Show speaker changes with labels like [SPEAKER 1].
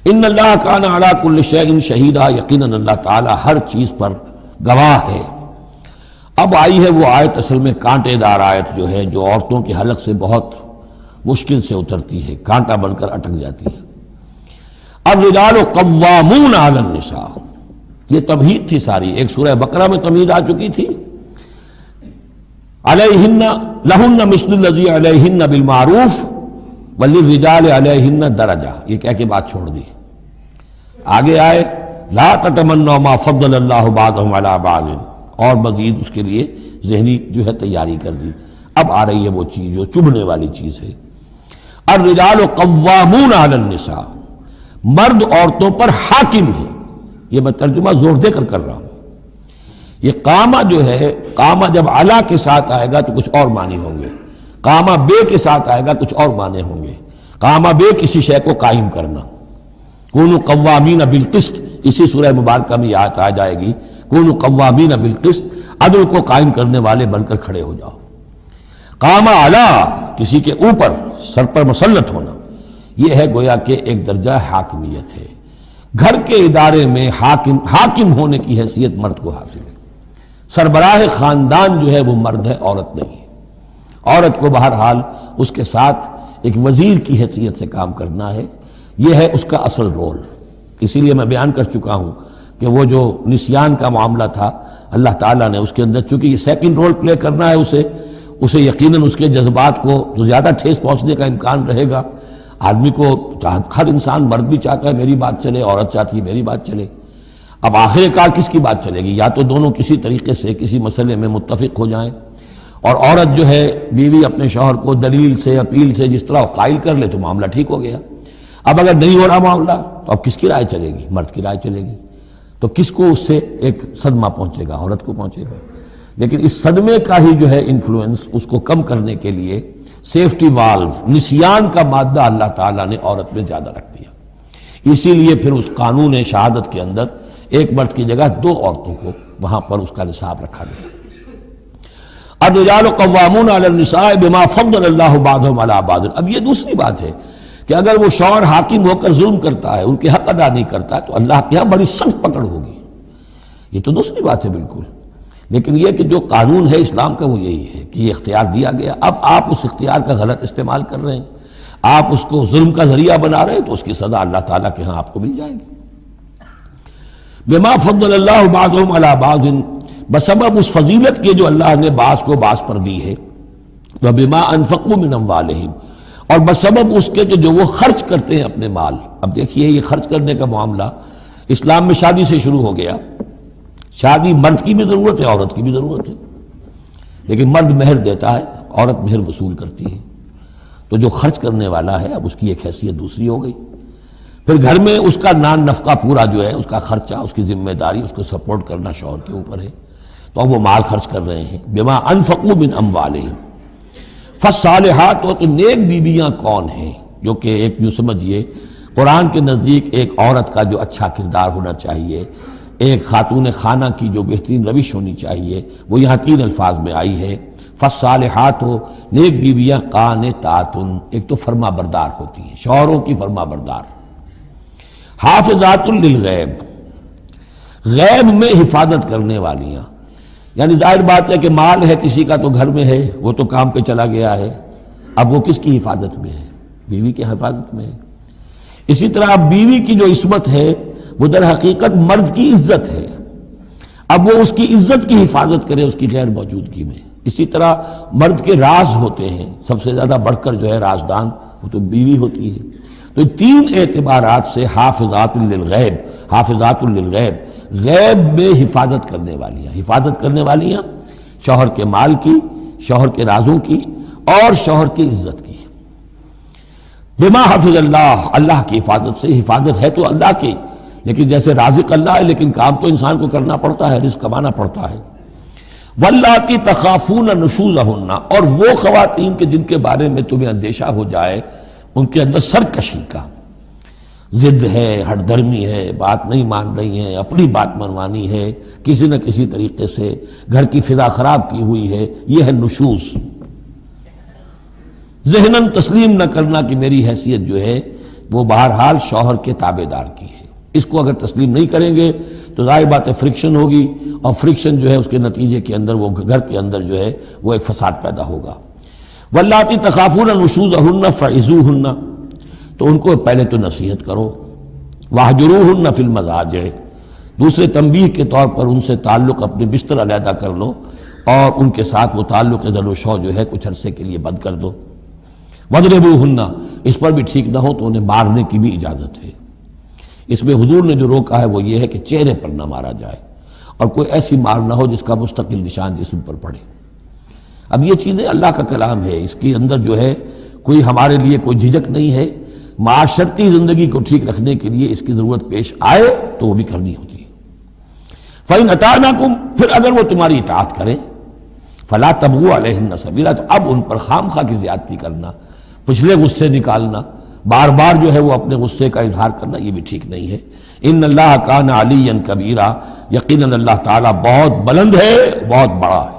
[SPEAKER 1] ان اللہ کان علی کل شیء شہیدا، یقیناً اللہ تعالی ہر چیز پر گواہ ہے۔ اب آئی ہے وہ آیت، اصل میں کانٹے دار آیت جو ہے، جو عورتوں کے حلق سے بہت مشکل سے اترتی ہے، کانٹا بن کر اٹک جاتی ہے۔ الرجال قوامون علی النساء، یہ تمہید تھی ساری، ایک سورہ بقرہ میں تمہید آ چکی تھی، علیہن لہن مثل الذی علیہن بالمعروف وللرجال علیہن درجہ، یہ کہہ کے بات چھوڑ دی۔ آگے آئے لا تتمنوا ما فضل اللہ بعضهم علی بعض، اور مزید اس کے لیے ذہنی جو ہے تیاری کر دی۔ اب آ رہی ہے وہ چیز جو چبھنے والی چیز ہے۔ الرجال قوامون علی النساء، مرد عورتوں پر حاکم ہے۔ یہ میں ترجمہ زور دے کر رہا ہوں۔ یہ قامہ جو ہے، قامہ جب علا کے ساتھ آئے گا تو کچھ اور معنی ہوں گے، قامہ بے کے ساتھ آئے گا کچھ اور معنی ہوں گے۔ قامہ بے کسی شے کو قائم کرنا، کونوا قوامین بالقسط، اسی سورہ مبارکہ میں یہ آیت آ جائے گی، کونوا قوامین بالقسط، عدل کو قائم کرنے والے بن کر کھڑے ہو جاؤ۔ قامہ علا، کسی کے اوپر، سر پر مسلط ہونا، یہ ہے گویا کہ ایک درجہ حاکمیت ہے۔ گھر کے ادارے میں حاکم ہونے کی حیثیت مرد کو حاصل ہے۔ سربراہ خاندان جو ہے وہ مرد ہے، عورت نہیں ہے۔ عورت کو بہرحال اس کے ساتھ ایک وزیر کی حیثیت سے کام کرنا ہے، یہ ہے اس کا اصل رول۔ اسی لیے میں بیان کر چکا ہوں کہ وہ جو نسیان کا معاملہ تھا، اللہ تعالیٰ نے اس کے اندر چونکہ یہ سیکنڈ رول پلے کرنا ہے اسے یقیناً اس کے جذبات کو تو زیادہ ٹھیس پہنچنے کا امکان رہے گا۔ آدمی کو، ہر انسان، مرد بھی چاہتا ہے میری بات چلے، عورت چاہتی ہے میری بات چلے۔ اب آخر کار کس کی بات چلے گی؟ یا تو دونوں کسی طریقے سے کسی مسئلے میں متفق ہو جائیں، اور عورت جو ہے بیوی اپنے شوہر کو دلیل سے، اپیل سے جس طرح قائل کر لے تو معاملہ ٹھیک ہو گیا۔ اب اگر نہیں ہو رہا معاملہ تو اب کس کی رائے چلے گی؟ مرد کی رائے چلے گی۔ تو کس کو اس سے ایک صدمہ پہنچے گا؟ عورت کو پہنچے گا۔ لیکن اس صدمے کا ہی جو ہے انفلوئنس، اس کو کم کرنے کے لیے سیفٹی والو، نسیان کا مادہ اللہ تعالیٰ نے عورت میں زیادہ رکھ دیا۔ اسی لیے پھر اس قانون شہادت کے اندر ایک مرد کی جگہ 2 عورتوں کو وہاں پر اس کا نصاب رکھا گیا۔ الرجال قوامون علی النساء بما فضل اللہ بعضهم علی بعض۔ اب یہ دوسری بات ہے کہ اگر وہ شوہر حاکم ہو کر ظلم کرتا ہے، ان کے حق ادا نہیں کرتا ہے، تو اللہ کے ہاں بڑی سخت پکڑ ہوگی۔ یہ تو دوسری بات ہے بالکل۔ لیکن یہ کہ جو قانون ہے اسلام کا وہ یہی ہے کہ یہ اختیار دیا گیا، اب آپ اس اختیار کا غلط استعمال کر رہے ہیں، آپ اس کو ظلم کا ذریعہ بنا رہے ہیں، تو اس کی سزا اللہ تعالیٰ کے ہاں آپ کو مل جائے گی۔ بما فضل اللہ بعضهم علی بعض، بسبب اس فضیلت کے جو اللہ نے بعض کو بعض پر دی ہے، وبما انفقوا من اموالہم، اور بسبب اس کے کہ جو وہ خرچ کرتے ہیں اپنے مال۔ اب دیکھیے یہ خرچ کرنے کا معاملہ اسلام میں شادی سے شروع ہو گیا۔ شادی مرد کی بھی ضرورت ہے، عورت کی بھی ضرورت ہے، لیکن مرد مہر دیتا ہے، عورت مہر وصول کرتی ہے۔ تو جو خرچ کرنے والا ہے اب اس کی ایک حیثیت دوسری ہو گئی۔ پھر گھر میں اس کا نان نفقہ پورا جو ہے، اس کا خرچہ، اس کی ذمہ داری، اس کو سپورٹ کرنا شوہر کے اوپر ہے، تو اب وہ مال خرچ کر رہے ہیں۔ بما انفقوا من اموالہم، فالصالحات، تو نیک بیویاں کون ہیں؟ جو کہ ایک یوں سمجھیے قرآن کے نزدیک ایک عورت کا جو اچھا کردار ہونا چاہیے، ایک خاتون خانہ کی جو بہترین روش ہونی چاہیے، وہ یہاں 3 الفاظ میں آئی ہے۔ فالصالحات، نیک بیویاں، قانتات، ایک تو فرما بردار ہوتی ہیں، شوہروں کی فرما بردار۔ حافظات للغیب، غیب میں حفاظت کرنے والیاں، یعنی ظاہر بات ہے کہ مال ہے کسی کا تو گھر میں ہے، وہ تو کام پہ چلا گیا ہے، اب وہ کس کی حفاظت میں ہے؟ بیوی کی حفاظت میں ہے۔ اسی طرح اب بیوی کی جو عصمت ہے وہ در حقیقت مرد کی عزت ہے، اب وہ اس کی عزت کی حفاظت کرے اس کی غیر موجودگی میں۔ اسی طرح مرد کے راز ہوتے ہیں، سب سے زیادہ بڑھ کر جو ہے رازدان وہ تو بیوی ہوتی ہے۔ تو 3 اعتبارات سے حافظات للغیب، حافظات للغیب، غیب میں حفاظت کرنے والیاں، حفاظت کرنے والیاں شوہر کے مال کی، شوہر کے رازوں کی، اور شوہر کی عزت کی۔ بما حفظ اللہ، اللہ کی حفاظت سے، حفاظت ہے تو اللہ کی، لیکن جیسے رازق اللہ ہے لیکن کام تو انسان کو کرنا پڑتا ہے، رزق کمانا پڑتا ہے۔ واللاتی تخافون نشوزہن، اور وہ خواتین کے جن کے بارے میں تمہیں اندیشہ ہو جائے ان کے اندر سرکشی کا، ضد ہے، ہٹ دھرمی ہے، بات نہیں مان رہی ہیں، اپنی بات منوانی ہے، کسی نہ کسی طریقے سے گھر کی فضا خراب کی ہوئی ہے، یہ ہے نشوز۔ ذہناً تسلیم نہ کرنا کہ میری حیثیت جو ہے وہ بہرحال شوہر کے تابع دار کی ہے. اس کو اگر تسلیم نہیں کریں گے تو ظاہر بات ہے فرکشن ہوگی، اور فرکشن جو ہے اس کے نتیجے کے اندر وہ گھر کے اندر جو ہے وہ ایک فساد پیدا ہوگا. واللاتی تخافون نشوزہن فعظوہن، تو ان کو پہلے تو نصیحت کرو. واہجروہن فی المضاجع، دوسرے تنبیہ کے طور پر ان سے تعلق اپنے بستر علیحدہ کر لو، اور ان کے ساتھ وہ تعلق زد و شو جو ہے کچھ عرصے کے لیے بند کر دو. وَاضْرِبُوهُنَّ، اس پر بھی ٹھیک نہ ہو تو انہیں مارنے کی بھی اجازت ہے. اس میں حضور نے جو روکا ہے وہ یہ ہے کہ چہرے پر نہ مارا جائے، اور کوئی ایسی مار نہ ہو جس کا مستقل نشان جسم پر پڑے. اب یہ چیزیں اللہ کا کلام ہے، اس کے اندر جو ہے کوئی ہمارے لیے کوئی جھجک نہیں ہے. معاشرتی زندگی کو ٹھیک رکھنے کے لیے اس کی ضرورت پیش آئے تو وہ بھی کرنی ہوتی ہے. فَإِنْ أَطَعْنَكُمْ، پھر اگر وہ تمہاری اطاعت کریں، فَلَا تَبْغُوا عَلَيْهِنَّ سَبِيلًا، تو اب ان پر خام خواہ کی زیادتی کرنا، پچھلے غصے نکالنا، بار بار جو ہے وہ اپنے غصے کا اظہار کرنا، یہ بھی ٹھیک نہیں ہے. ان اللہ کان علیٰ کبیرہ، یقیناً اللہ تعالیٰ بہت بلند ہے، بہت بڑا ہے.